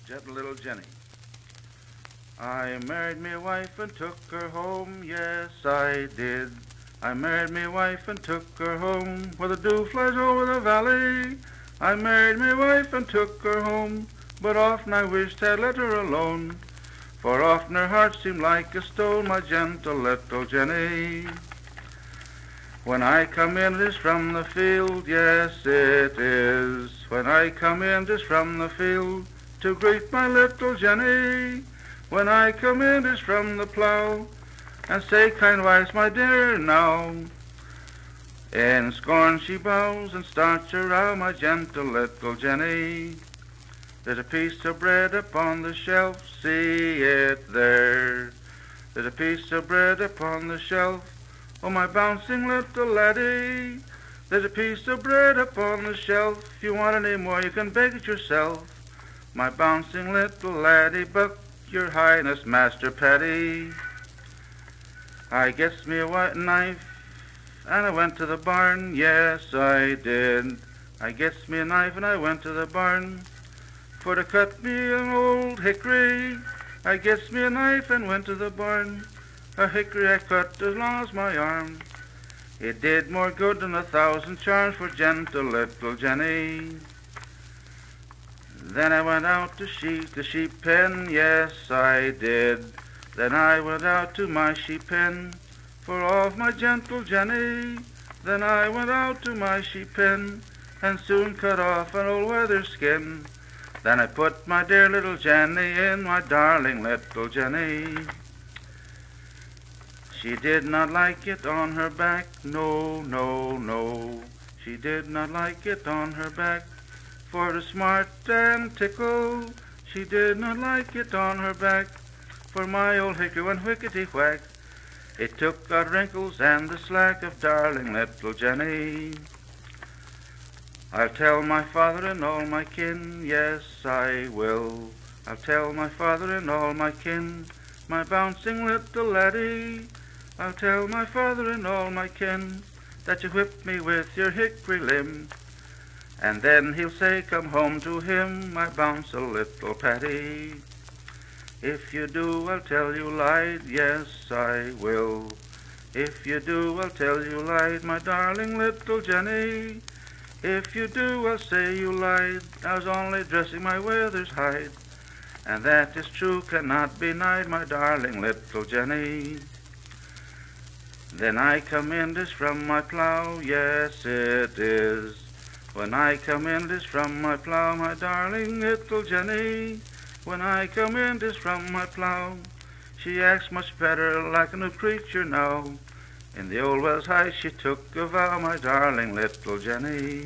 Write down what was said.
Gentle little Jenny. I married me wife and took her home, yes I did. I married me wife and took her home, where the dew flies over the valley. I married me wife and took her home, but often I wished I'd let her alone, for often her heart seemed like a stone, my gentle little Jenny. When I come in just from the field, yes it is, when I come in just from the field, to greet my little Jenny. When I come in just from the plow, and say, kind wife, my dear, now. In scorn she bows and starts her row, my gentle little Jenny. There's a piece of bread upon the shelf, see it there. There's a piece of bread upon the shelf, oh my bouncing little laddie. There's a piece of bread upon the shelf, if you want any more you can beg it yourself. My bouncing little laddie, buck your highness, Master Paddy. I gets me a white knife, and I went to the barn, yes I did. I gets me a knife and I went to the barn, for to cut me an old hickory. I gets me a knife and went to the barn, a hickory I cut as long as my arm. It did more good than 1,000 charms for gentle little Jenny. Then I went out to the sheep pen, yes I did. Then I went out to my sheep pen, for all of my gentle Jenny. Then I went out to my sheep pen, and soon cut off an old Wether skin. Then I put my dear little Jenny in, my darling little Jenny. She did not like it on her back, no, no, no. She did not like it on her back, for to smart and tickle. She did not like it on her back, for my old hickory went whickety-whack. It took out wrinkles and the slack of darling little Jenny. I'll tell my father and all my kin, yes I will. I'll tell my father and all my kin, my bouncing little laddie. I'll tell my father and all my kin, that you whipped me with your hickory limb. And then he'll say, come home to him, my bouncing little Paddy. If you do, I'll tell you lied, yes I will. If you do, I'll tell you lied, my darling little Jenny. If you do, I'll say you lied, I was only dressing my Wether's hide. And that is true, cannot be denied, my darling little Jenny. Then I come in just from my plow, yes it is. When I come in just from my plow, my darling little Jenny. When I come in just from my plow, she acts much better like a new creature now. In the old Wells High she took a vow, my darling little Jenny.